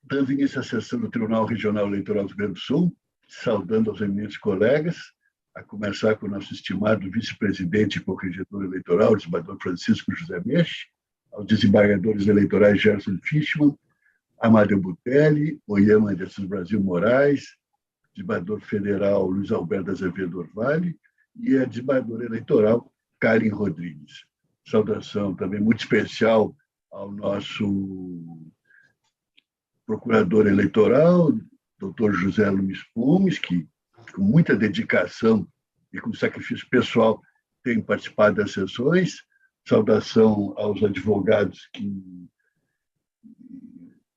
dando início à sessão do Tribunal Regional Eleitoral do Rio Grande do Sul, saudando aos eminentes colegas, a começar com o nosso estimado vice-presidente e corregedor eleitoral, o desembargador Francisco José Meche, aos desembargadores eleitorais Gerson Fischmann, Amadeu Butelli, Oyama Anderson Brasil Moraes, desembargador federal Luiz Alberto Azevedo Orvalli e a desembargadora eleitoral Karen Rodrigues. Saudação também muito especial ao nosso procurador eleitoral, doutor José Luiz Pumes, que com muita dedicação e com sacrifício pessoal tem participado das sessões. Saudação aos advogados que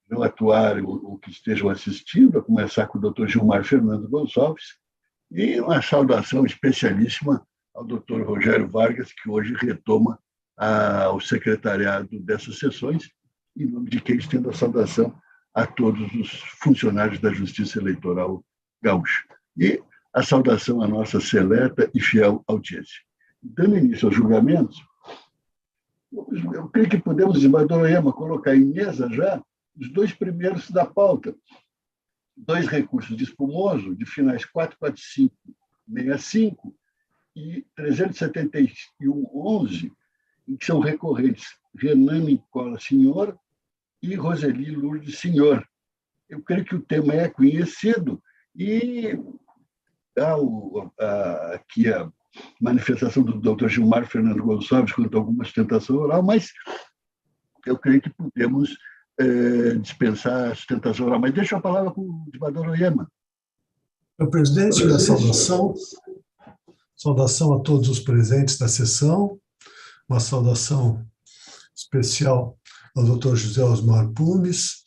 não atuaram ou que estejam assistindo, a começar com o doutor Gilmar Fernando Gonçalves, e uma saudação especialíssima ao doutor Rogério Vargas, que hoje retoma o secretariado dessas sessões, em nome de quem estendo a saudação a todos os funcionários da Justiça Eleitoral gaúcha. E a saudação à nossa seleta e fiel audiência. Dando início aos julgamentos, eu creio que podemos, desembargador Oyama, colocar em mesa já os dois primeiros da pauta. Dois recursos de espumoso, de finais 44565 e 37111, em que são recorrentes Renan Nicola Senhor e Roseli Lourdes Senhor. Eu creio que o tema é conhecido e aqui a manifestação do doutor Gilmar Fernando Gonçalves quanto a alguma sustentação oral, mas eu creio que podemos dispensar a sustentação oral. Mas deixo a palavra para o desembargador Oyama. Senhor presidente, minha saudação a todos os presentes da sessão, uma saudação especial ao doutor José Osmar Pumes,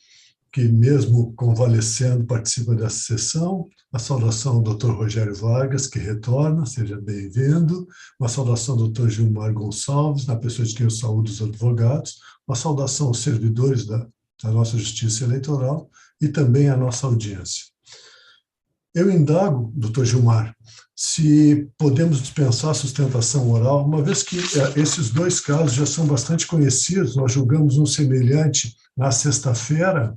que mesmo convalescendo participa dessa sessão, uma saudação ao doutor Rogério Vargas, que retorna, seja bem-vindo, uma saudação ao doutor Gilmar Gonçalves, na pessoa de quem eu saúdo os advogados, uma saudação aos servidores da nossa Justiça Eleitoral e também à nossa audiência. Eu indago, doutor Gilmar, se podemos dispensar a sustentação oral, uma vez que esses dois casos já são bastante conhecidos, nós julgamos um semelhante na sexta-feira,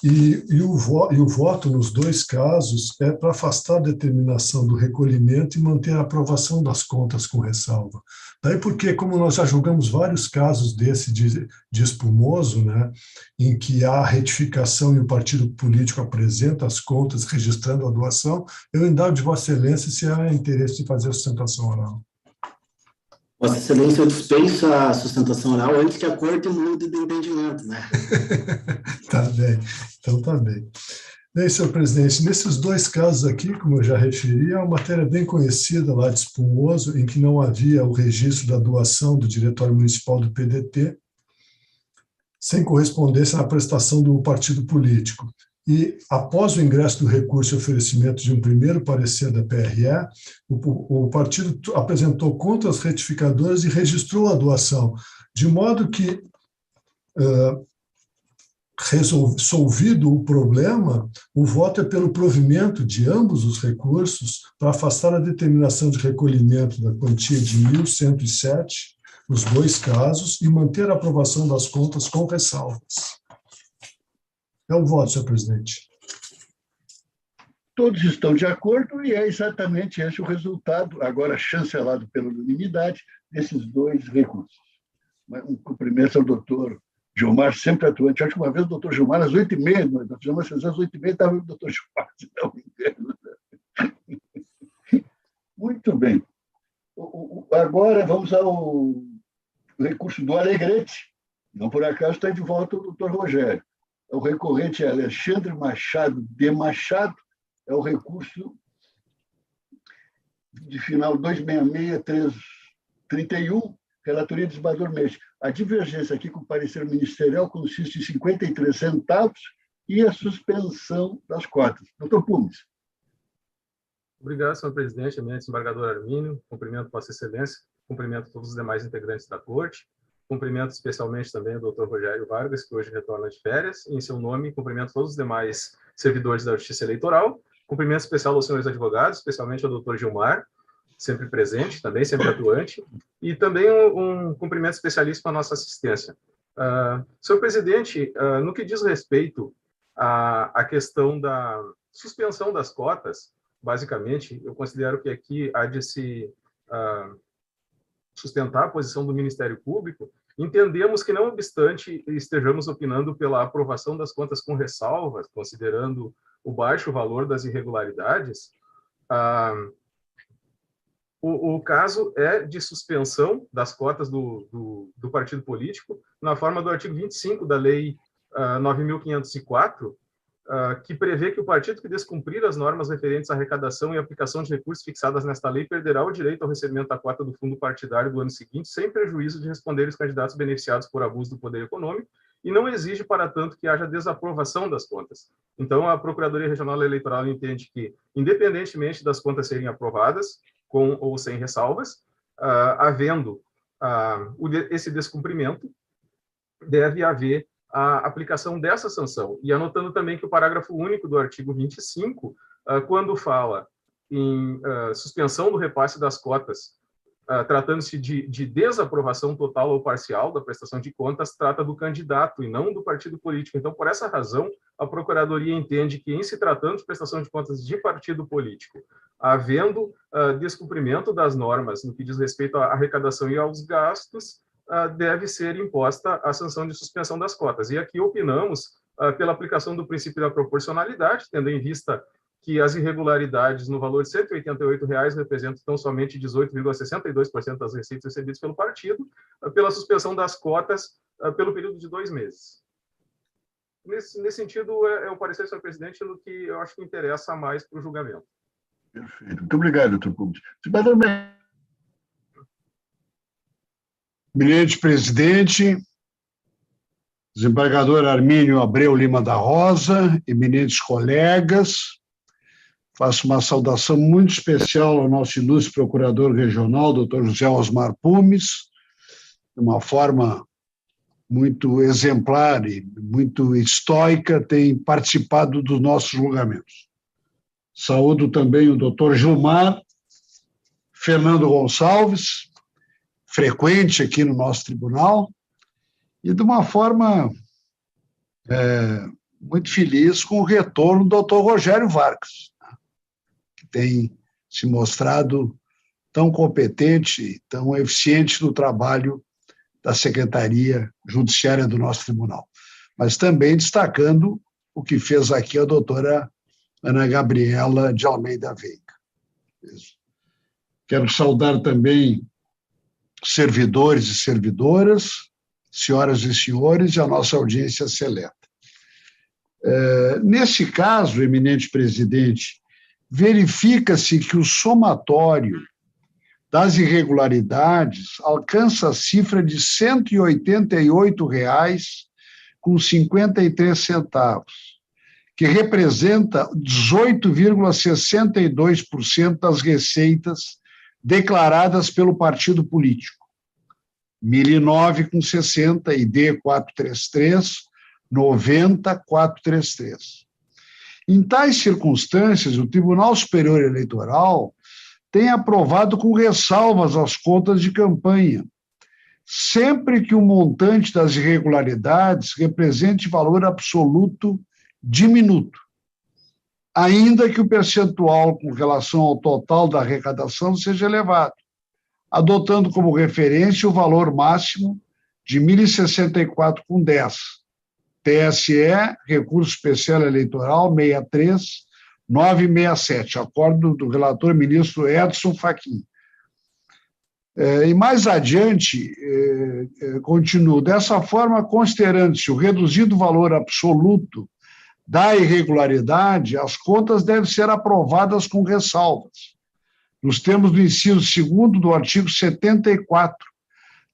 e o voto nos dois casos é para afastar a determinação do recolhimento e manter a aprovação das contas com ressalva. Daí porque, como nós já julgamos vários casos desse de espumoso, né, em que há retificação e o partido político apresenta as contas registrando a doação, eu indago de Vossa Excelência se há interesse de fazer a sustentação oral. Vossa Excelência, eu dispenso a sustentação oral antes que a Corte mude de entendimento, né? Tá bem, então tá bem. Bem, senhor presidente, nesses dois casos aqui, como eu já referi, é uma matéria bem conhecida lá de espumoso, em que não havia o registro da doação do Diretório Municipal do PDT, sem correspondência na prestação do partido político. E, após o ingresso do recurso e oferecimento de um primeiro parecer da PRE, o partido apresentou contas retificadoras e registrou a doação, de modo que, resolvido o problema, o voto é pelo provimento de ambos os recursos para afastar a determinação de recolhimento da quantia de 1.107, nos dois casos, e manter a aprovação das contas com ressalvas. É o voto, senhor presidente. Todos estão de acordo e é exatamente esse o resultado, agora chancelado pela unanimidade, desses dois recursos. Um cumprimento ao doutor Gilmar, sempre atuante. Acho que uma vez o doutor Gilmar, às 8h30, nós fizemos às 8h30, estava o doutor Gilmar, se não me engano. Muito bem. Agora vamos ao recurso do Alegrete. Não por acaso está de volta o doutor Rogério. O recorrente é Alexandre Machado de Machado, é o recurso de final 266-331, relatoria do desembargador Meche. A divergência aqui com o parecer ministerial consiste em 53 centavos e a suspensão das cotas. Doutor Pumes. Obrigado, senhor presidente, eminente desembargador Armínio, cumprimento Vossa Excelência, cumprimento todos os demais integrantes da Corte, cumprimento especialmente também o doutor Rogério Vargas, que hoje retorna de férias, e em seu nome cumprimento todos os demais servidores da Justiça Eleitoral, cumprimento especial aos senhores advogados, especialmente ao doutor Gilmar, sempre presente, também sempre atuante, e também um cumprimento especialíssimo à nossa assistência. Senhor presidente, no que diz respeito à questão da suspensão das cotas, basicamente, eu considero que aqui há de se sustentar a posição do Ministério Público. Entendemos que, não obstante estejamos opinando pela aprovação das contas com ressalvas, considerando o baixo valor das irregularidades, o caso é de suspensão das cotas do partido político, na forma do artigo 25 da Lei 9.504, que prevê que o partido que descumprir as normas referentes à arrecadação e aplicação de recursos fixadas nesta lei perderá o direito ao recebimento da cota do fundo partidário do ano seguinte, sem prejuízo de responder os candidatos beneficiados por abuso do poder econômico, e não exige, para tanto, que haja desaprovação das contas. Então, a Procuradoria Regional Eleitoral entende que, independentemente das contas serem aprovadas, com ou sem ressalvas, havendo esse descumprimento, deve haver a aplicação dessa sanção. E anotando também que o parágrafo único do artigo 25, quando fala em suspensão do repasse das cotas, tratando-se de desaprovação total ou parcial da prestação de contas, trata do candidato e não do partido político. Então, por essa razão, a Procuradoria entende que, em se tratando de prestação de contas de partido político, havendo descumprimento das normas no que diz respeito à arrecadação e aos gastos, deve ser imposta a sanção de suspensão das cotas. E aqui opinamos pela aplicação do princípio da proporcionalidade, tendo em vista que as irregularidades no valor de R$ 188 representam tão somente 18,62% das receitas recebidas pelo partido, pela suspensão das cotas pelo período de 2 meses. Nesse sentido, é o parecer do senhor presidente no que eu acho que interessa mais para o julgamento. Perfeito. Muito obrigado, doutor Pumes. Eminente presidente, desembargador Armínio Abreu Lima da Rosa, eminentes colegas, faço uma saudação muito especial ao nosso ilustre procurador regional, doutor José Osmar Pumes, de uma forma muito exemplar e muito estoica, tem participado dos nossos julgamentos. Saúdo também o doutor Gilmar Fernando Gonçalves, frequente aqui no nosso tribunal, e de uma forma muito feliz com o retorno do doutor Rogério Vargas, que tem se mostrado tão competente, tão eficiente no trabalho da Secretaria Judiciária do nosso tribunal. Mas também destacando o que fez aqui a doutora Ana Gabriela de Almeida Veiga. Quero saudar também servidores e servidoras, senhoras e senhores, e a nossa audiência seleta. Nesse caso, eminente presidente, verifica-se que o somatório das irregularidades alcança a cifra de R$ 188,53, que representa 18,62% das receitas declaradas pelo partido político. 1009,60 e D433, 90,433. Em tais circunstâncias, o Tribunal Superior Eleitoral tem aprovado com ressalvas as contas de campanha, sempre que o montante das irregularidades represente valor absoluto diminuto, ainda que o percentual com relação ao total da arrecadação seja elevado, adotando como referência o valor máximo de 1.064,10. TSE, Recurso Especial Eleitoral 63967, acordo do relator ministro Edson Fachin. E mais adiante, continuo, dessa forma, considerando-se o reduzido valor absoluto da irregularidade, as contas devem ser aprovadas com ressalvas, nos termos do inciso 2º do artigo 74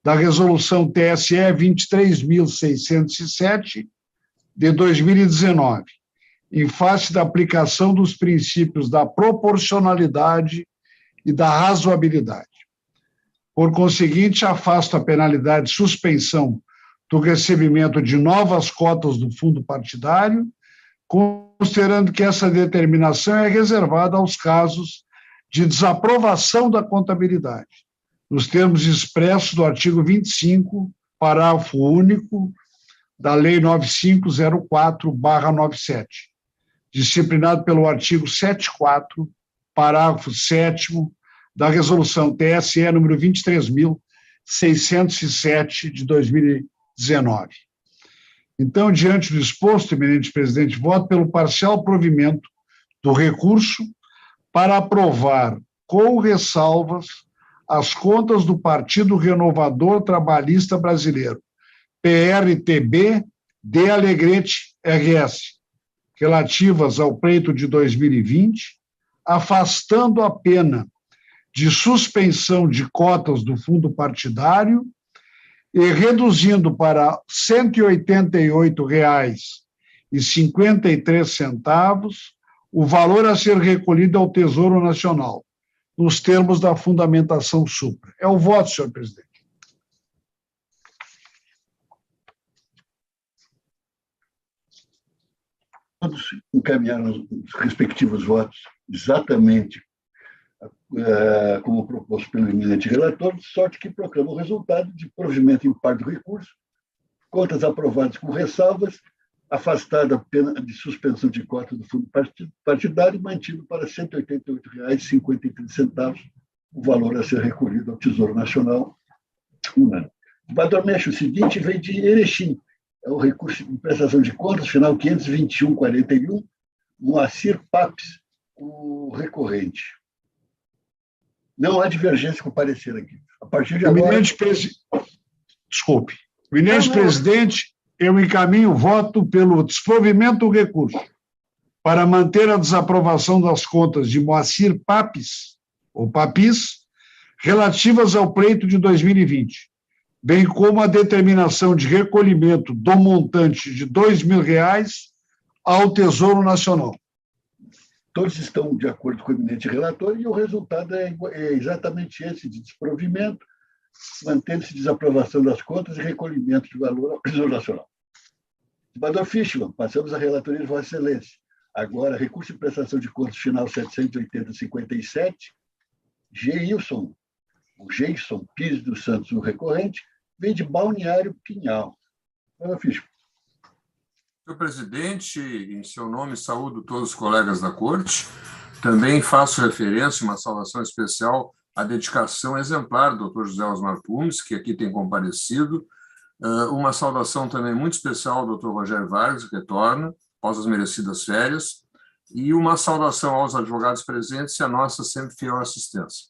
da Resolução TSE 23.607, de 2019, em face da aplicação dos princípios da proporcionalidade e da razoabilidade. Por conseguinte, afasto a penalidade de suspensão do recebimento de novas cotas do fundo partidário, considerando que essa determinação é reservada aos casos de desaprovação da contabilidade, nos termos expressos do artigo 25, parágrafo único da Lei 9504/97, disciplinado pelo artigo 74, parágrafo 7º da Resolução TSE número 23.607 de 2019. Então, diante do exposto, eminente presidente, voto pelo parcial provimento do recurso para aprovar, com ressalvas, as contas do Partido Renovador Trabalhista Brasileiro, PRTB, de Alegrete RS, relativas ao pleito de 2020, afastando a pena de suspensão de cotas do fundo partidário e reduzindo para R$ 188,53 o valor a ser recolhido ao Tesouro Nacional, nos termos da fundamentação supra. É o voto, senhor presidente. Todos encaminharam os respectivos votos exatamente como proposto pelo eminente relator, de sorte que proclama o resultado de provimento em parte do recurso, contas aprovadas com ressalvas, afastada a pena de suspensão de cota do fundo partidário, mantido para R$ 188,53 o valor a ser recolhido ao Tesouro Nacional. O Badormesh, o seguinte, veio de Erechim, é o recurso de prestação de contas, final 521,41, Moacir Papes, o recorrente. Não há divergência com o parecer aqui. A partir de agora... Desculpe. Eminente presidente, eu encaminho o voto pelo desprovimento do recurso para manter a desaprovação das contas de Moacir Papes, ou Papis, relativas ao pleito de 2020, bem como a determinação de recolhimento do montante de R$ 2.000 ao Tesouro Nacional. Todos estão de acordo com o eminente relator e o resultado é exatamente esse, de desprovimento, mantendo-se desaprovação das contas e recolhimento de valor ao Tesouro Nacional. Senador Fischmann, passamos à relatoria de Vossa Excelência. Agora, recurso de prestação de contas final 780,57, Geilson Pires dos Santos, o recorrente, vem de Balneário Pinhal. Senador Fischmann. Senhor presidente, em seu nome, saúdo todos os colegas da Corte. Também faço referência, uma saudação especial à dedicação exemplar do Dr. José Osmar Pumes, que aqui tem comparecido. Uma saudação também muito especial ao Dr. Rogério Vargas, que retorna, após as merecidas férias. E uma saudação aos advogados presentes e à nossa sempre fiel assistência.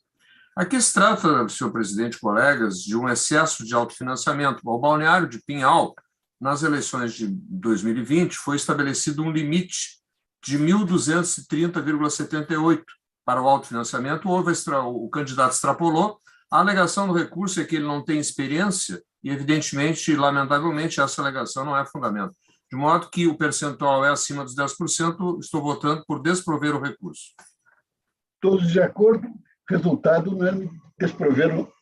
Aqui se trata, senhor presidente, colegas, de um excesso de autofinanciamento. O balneário de Pinhal, nas eleições de 2020, foi estabelecido um limite de 1.230,78 para o autofinanciamento. O candidato extrapolou. A alegação do recurso é que ele não tem experiência e, evidentemente, lamentavelmente, essa alegação não é fundamento. De modo que o percentual é acima dos 10%, estou votando por desprover o recurso. Todos de acordo, resultado unânime, desproveram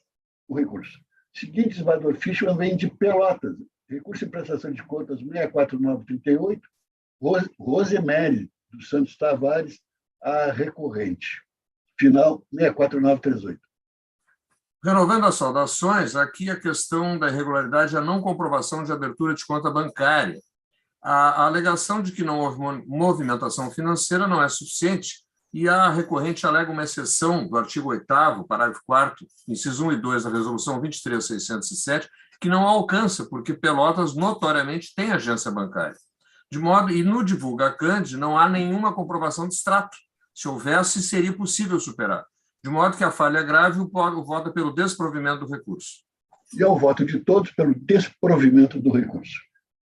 o recurso. Seguinte, senador Fischmann vem de Pelotas, recurso de prestação de contas 64938, Rosemary dos Santos Tavares, a recorrente, final 64938. Renovando as saudações, aqui a questão da irregularidade é a não comprovação de abertura de conta bancária. A alegação de que não houve movimentação financeira não é suficiente e a recorrente alega uma exceção do artigo 8º, parágrafo 4º, inciso 1 e 2 da Resolução 23.607, que não alcança, porque Pelotas notoriamente tem agência bancária. De modo, e no Divulgacand não há nenhuma comprovação de extrato. Se houvesse, seria possível superar. De modo que a falha é grave, o voto é pelo desprovimento do recurso. E ao voto de todos pelo desprovimento do recurso.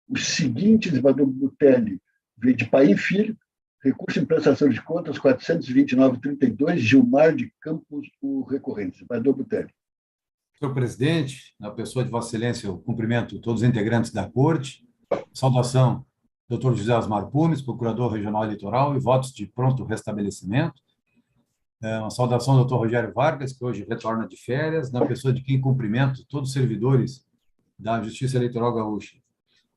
Os seguintes, senador Butelli, veio de Paim Filho, recurso em prestação de contas 429,32, Gilmar de Campos, o recorrente. Senador Butelli. Senhor presidente, na pessoa de Vossa Excelência, eu cumprimento todos os integrantes da Corte. Saudação, Dr. José Osmar Pumes, procurador regional eleitoral, e votos de pronto restabelecimento. Uma saudação ao Dr. Rogério Vargas, que hoje retorna de férias, na pessoa de quem cumprimento todos os servidores da Justiça Eleitoral Gaúcha.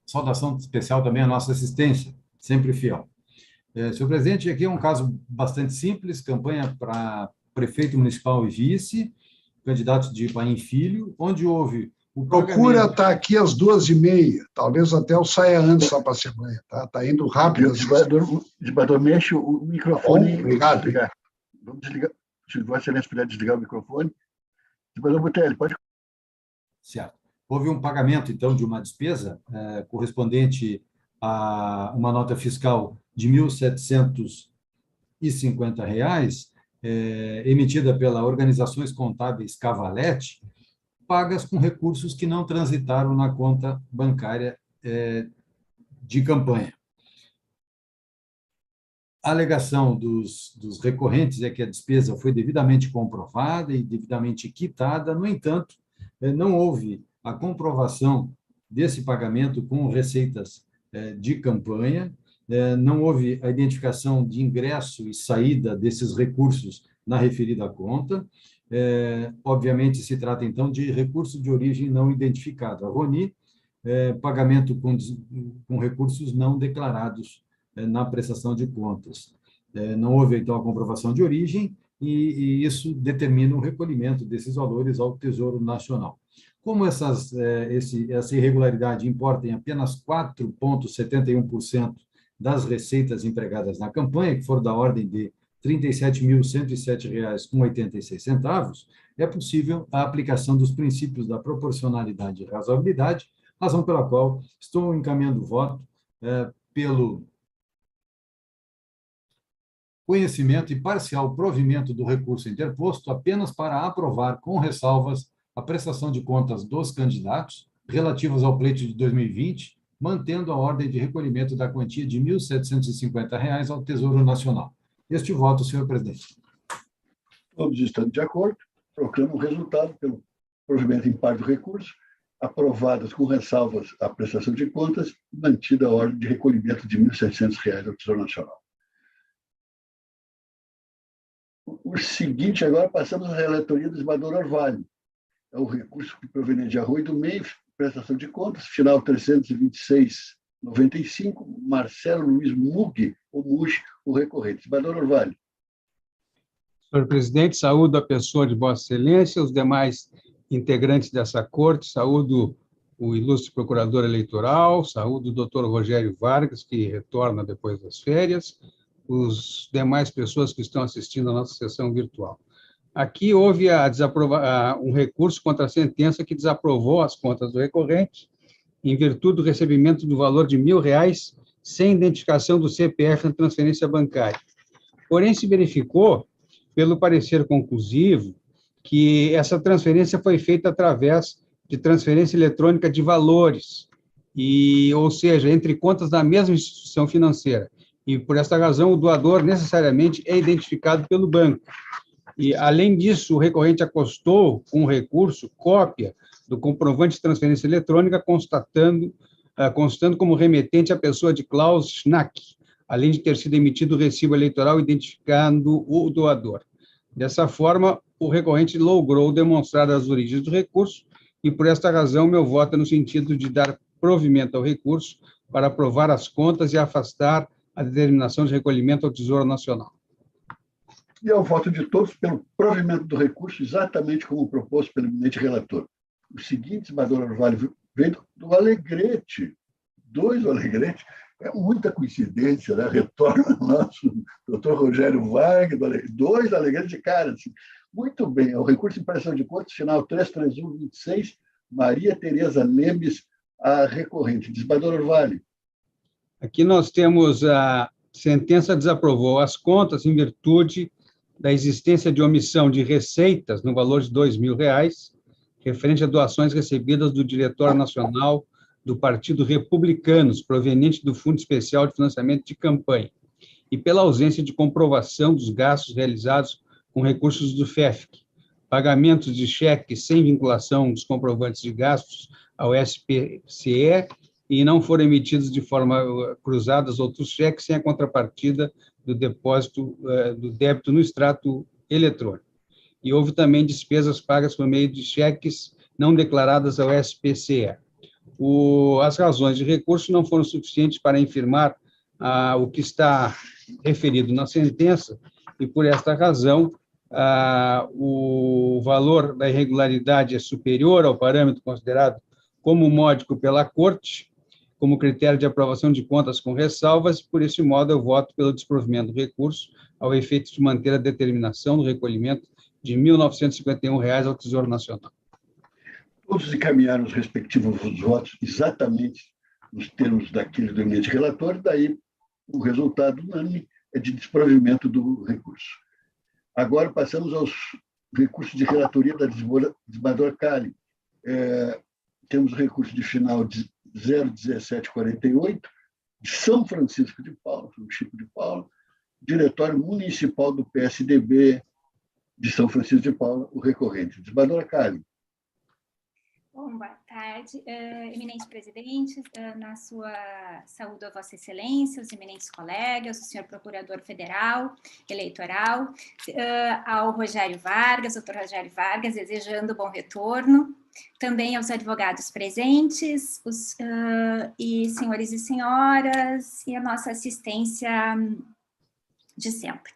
Saudação especial também à nossa assistência, sempre fiel. Senhor presidente, aqui é um caso bastante simples, campanha para prefeito municipal e vice, candidatos de Paim Filho, onde houve Procura estar aqui às 2h30, talvez até eu saia antes lá para a Assembleia, tá? Está indo rápido. Desembargador, mexe o microfone. Bom, obrigado. Vamos desligar. Se Vossa Excelência puder desligar o microfone. Desembargador Botelho, pode. Certo. Houve um pagamento, então, de uma despesa correspondente a uma nota fiscal de R$ 1.750, emitida pela Organizações Contábeis Cavalete, pagas com recursos que não transitaram na conta bancária de campanha. A alegação dos recorrentes é que a despesa foi devidamente comprovada e devidamente quitada, no entanto, não houve a comprovação desse pagamento com receitas de campanha, não houve a identificação de ingresso e saída desses recursos na referida conta. Obviamente, se trata, então, de recurso de origem não identificado, a RONI, pagamento com recursos não declarados na prestação de contas. Não houve, então, a comprovação de origem e isso determina o recolhimento desses valores ao Tesouro Nacional. Como essa irregularidade importa em apenas 4,71% das receitas empregadas na campanha, que foram da ordem de R$ 37.107,86, é possível a aplicação dos princípios da proporcionalidade e razoabilidade, razão pela qual estou encaminhando o voto pelo conhecimento e parcial provimento do recurso interposto apenas para aprovar, com ressalvas, a prestação de contas dos candidatos relativas ao pleito de 2020, mantendo a ordem de recolhimento da quantia de R$ 1.750 ao Tesouro Nacional. Este voto, senhor presidente. Todos estando de acordo, proclamo o resultado pelo provimento em par do recurso, aprovadas com ressalvas a prestação de contas, mantida a ordem de recolhimento de R$ 1.700 ao Tesouro Nacional. O seguinte, agora passamos à relatoria do desembargador Orvalho. É o recurso proveniente de Arroio do Meio, prestação de contas, final 326,95, Marcelo Luiz Mug, o Mug, o recorrente. Desembargador Orvalho. Senhor presidente, saúdo a pessoa de Vossa Excelência, os demais integrantes dessa corte, saúdo o ilustre procurador eleitoral, saúdo o doutor Rogério Vargas, que retorna depois das férias, os demais pessoas que estão assistindo a nossa sessão virtual. Aqui houve um recurso contra a sentença que desaprovou as contas do recorrente, em virtude do recebimento do valor de R$ 1.000, sem identificação do CPF na transferência bancária. Porém, se verificou, pelo parecer conclusivo, que essa transferência foi feita através de transferência eletrônica de valores, ou seja, entre contas da mesma instituição financeira. E, por esta razão, o doador necessariamente é identificado pelo banco. E, além disso, o recorrente acostou com o recurso cópia do comprovante de transferência eletrônica, constando como remetente a pessoa de Klaus Schnack, além de ter sido emitido o recibo eleitoral identificando o doador. Dessa forma, o recorrente logrou demonstrar as origens do recurso e, por esta razão, meu voto é no sentido de dar provimento ao recurso para aprovar as contas e afastar a determinação de recolhimento ao Tesouro Nacional. E ao voto de todos pelo provimento do recurso, exatamente como proposto pelo eminente relator. O seguinte, desembargador Orvalho, veio do Alegrete, 2 Alegrete, é muita coincidência, né? Retorna o nosso doutor Rogério Vargas, 2 Alegrete de cara. Assim. Muito bem, é o recurso de prestação de contas, final 33126, Maria Tereza Lemes, a recorrente. Desembargador Orvalho. Aqui nós temos a sentença desaprovou as contas em virtude da existência de omissão de receitas no valor de R$ 2.000, referente a doações recebidas do Diretório Nacional do Partido Republicanos, proveniente do Fundo Especial de Financiamento de Campanha, e pela ausência de comprovação dos gastos realizados com recursos do FEFC, pagamentos de cheques sem vinculação dos comprovantes de gastos ao SPCE, e não foram emitidos de forma cruzada outros cheques sem a contrapartida do depósito do débito no extrato eletrônico. E houve também despesas pagas por meio de cheques não declaradas ao SPCE. As razões de recurso não foram suficientes para infirmar o que está referido na sentença, e por esta razão o valor da irregularidade é superior ao parâmetro considerado como módico pela Corte, como critério de aprovação de contas com ressalvas, por esse modo eu voto pelo desprovimento do recurso, ao efeito de manter a determinação do recolhimento de R$ 1.951 ao Tesouro Nacional. Todos encaminharam os respectivos votos exatamente nos termos daquele do eminente relator, daí o resultado unânime é de desprovimento do recurso. Agora passamos aos recursos de relatoria da desembargadora Cali. Temos o recurso de final de 01748, de São Francisco de Paula, São Chico de Paula, Diretório Municipal do PSDB de São Francisco de Paula, o recorrente. Desembargadora Cali. Bom, boa tarde, eminentes presidentes, na sua saúde a Vossa Excelência, os eminentes colegas, o senhor Procurador Federal Eleitoral, ao Rogério Vargas, doutor Rogério Vargas, desejando bom retorno, também aos advogados presentes, e senhores e senhoras, e a nossa assistência de sempre.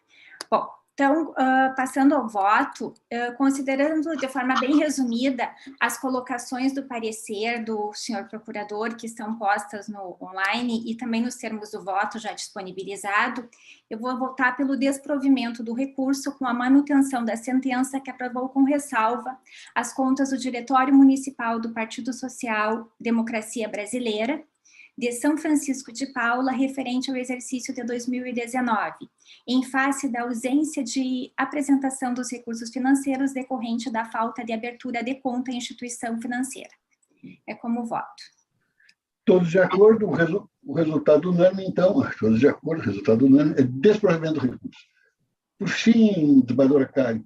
Bom, então, passando ao voto, considerando de forma bem resumida as colocações do parecer do senhor procurador que estão postas no online e também nos termos do voto já disponibilizado, eu vou votar pelo desprovimento do recurso com a manutenção da sentença que aprovou com ressalva as contas do Diretório Municipal do Partido Social Democracia Brasileira, de São Francisco de Paula, referente ao exercício de 2019, em face da ausência de apresentação dos recursos financeiros decorrente da falta de abertura de conta em instituição financeira. É como voto. Todos de acordo, o resultado unânime, então, todos de acordo, o resultado unânime é desprovimento do recurso. Por fim, desembargadora Cali,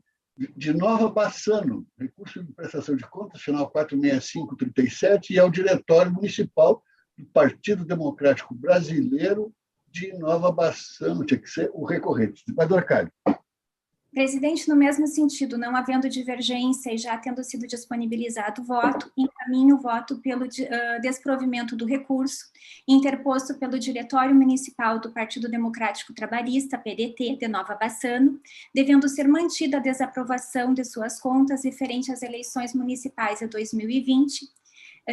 de Nova Bassano, recurso de prestação de contas, final 46537, e ao Diretório Municipal do Partido Democrático Brasileiro de Nova Bassano, tinha que ser o recorrente. Desembargadora Cali. Presidente, no mesmo sentido, não havendo divergência e já tendo sido disponibilizado o voto, encaminho o voto pelo desprovimento do recurso, interposto pelo Diretório Municipal do Partido Democrático Trabalhista, PDT, de Nova Bassano, devendo ser mantida a desaprovação de suas contas referente às eleições municipais de 2020,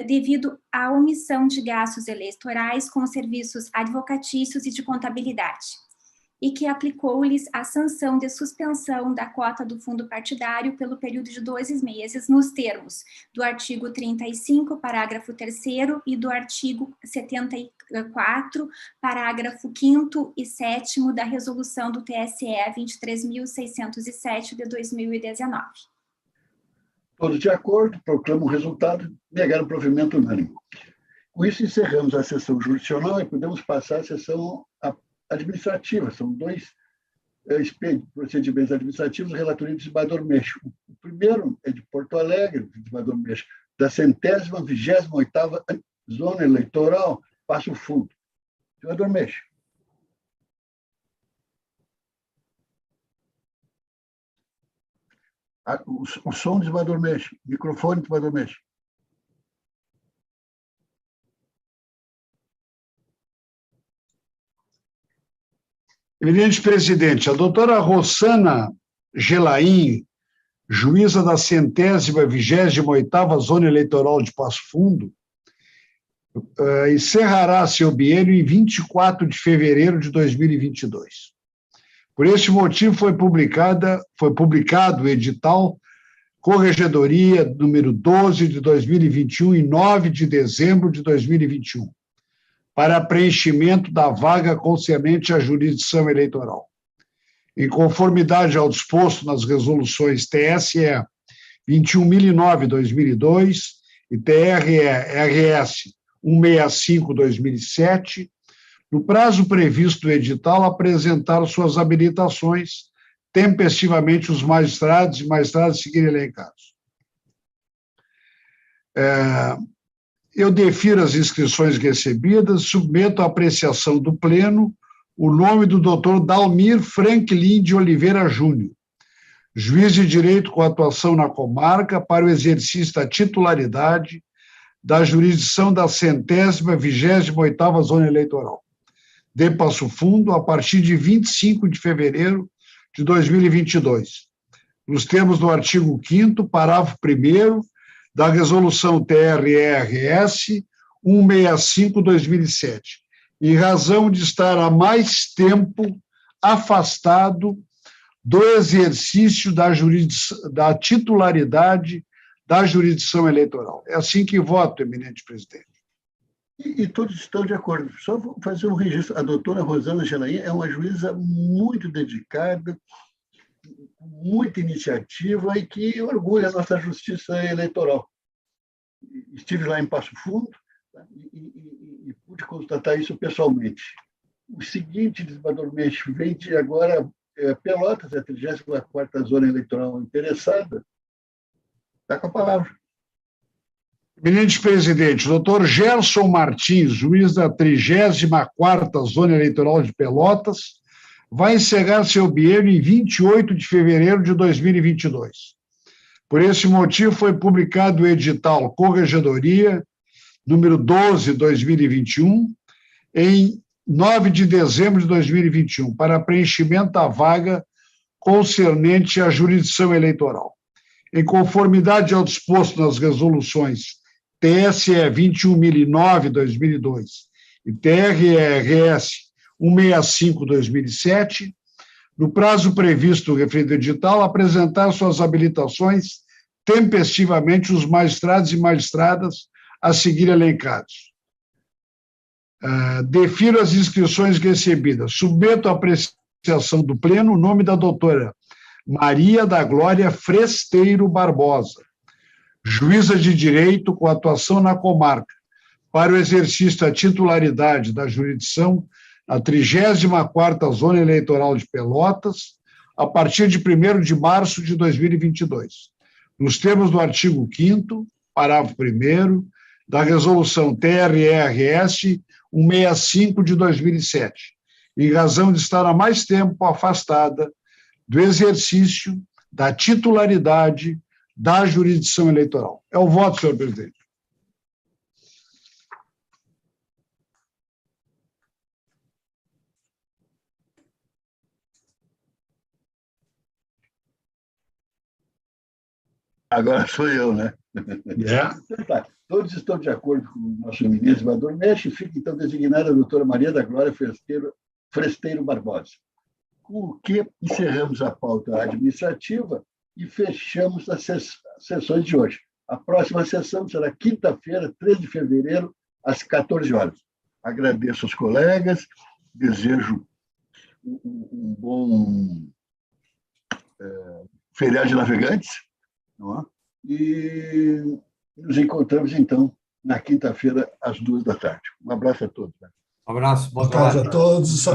devido à omissão de gastos eleitorais com serviços advocatícios e de contabilidade, e que aplicou-lhes a sanção de suspensão da cota do fundo partidário pelo período de 2 meses, nos termos do artigo 35, parágrafo 3º, e do artigo 74, parágrafo 5º e 7º da resolução do TSE 23.607 de 2019. Todos de acordo, proclamam o resultado, negaram o provimento unânime. Com isso, encerramos a sessão jurisdicional e podemos passar à sessão administrativa. São 2 procedimentos administrativos, relatoria do desembargador Meixo. O primeiro é de Porto Alegre, do desembargador Meixo, da 128ª Zona Eleitoral, Passo Fundo. Desembargador Meixo. O som do desembargador Meixo. Microfone do desembargador Meixo. Eminente presidente, a doutora Rossana Gelain, juíza da 128ª Zona Eleitoral de Passo Fundo, encerrará seu biênio em 24 de fevereiro de 2022. Por este motivo, foi publicado o edital Corregedoria número 12 de 2021, em 9 de dezembro de 2021, para preenchimento da vaga concernente à jurisdição eleitoral. Em conformidade ao disposto nas resoluções TSE 21.009/2002 e TRE-RS 165/2007, no prazo previsto do edital, apresentaram suas habilitações tempestivamente os magistrados e magistradas seguirem elencados. Eu defiro as inscrições recebidas, submeto à apreciação do Pleno o nome do doutor Dalmir Franklin de Oliveira Júnior, juiz de direito com atuação na comarca para o exercício da titularidade da jurisdição da 128ª Zona Eleitoral de Passo Fundo, a partir de 25 de fevereiro de 2022, nos termos do artigo 5º, parágrafo 1º, da Resolução TRE-RS 165/2007, em razão de estar há mais tempo afastado do exercício da titularidade da jurisdição eleitoral. É assim que voto, eminente presidente. E todos estão de acordo. Só vou fazer um registro. A doutora Rosana Gelain é uma juíza muito dedicada, muita iniciativa e que orgulha a nossa justiça eleitoral. Estive lá em Passo Fundo, tá? E pude constatar isso pessoalmente. O seguinte, desembargador Mendes, vem de agora Pelotas, a 34ª zona eleitoral interessada. Está com a palavra. Eminente presidente, o doutor Gerson Martins, juiz da 34ª Zona Eleitoral de Pelotas, vai encerrar seu biênio em 28 de fevereiro de 2022. Por esse motivo, foi publicado o edital Corregedoria, número 12/2021, em 9 de dezembro de 2021, para preenchimento da vaga concernente à jurisdição eleitoral. Em conformidade ao disposto nas resoluções TSE 21.009/2002 e TRE-RS 165/2007, no prazo previsto no referido edital, apresentar suas habilitações tempestivamente os magistrados e magistradas a seguir elencados. Defiro as inscrições recebidas. Submeto à apreciação do Pleno o nome da doutora Maria da Glória Fresteiro Barbosa, juíza de direito com atuação na comarca, para o exercício da titularidade da jurisdição na 34ª Zona Eleitoral de Pelotas, a partir de 1º de março de 2022, nos termos do artigo 5º, parágrafo 1º, da Resolução TRE-RS 165 de 2007, em razão de estar há mais tempo afastada do exercício da titularidade da jurisdição eleitoral. É o voto, senhor presidente. Agora sou eu, né? Então, tá. Todos estão de acordo com o nosso ministro Desembargador Mendes, fica então designada a doutora Maria da Glória Fresteiro Barbosa. Com o que encerramos a pauta administrativa e fechamos as sessões de hoje. A próxima sessão será quinta-feira, 3 de fevereiro, às 14 horas. Agradeço aos colegas, desejo um bom feriado de navegantes, não é? E nos encontramos, então, na quinta-feira, às 14h. Um abraço a todos. Um abraço, boa tarde a todos.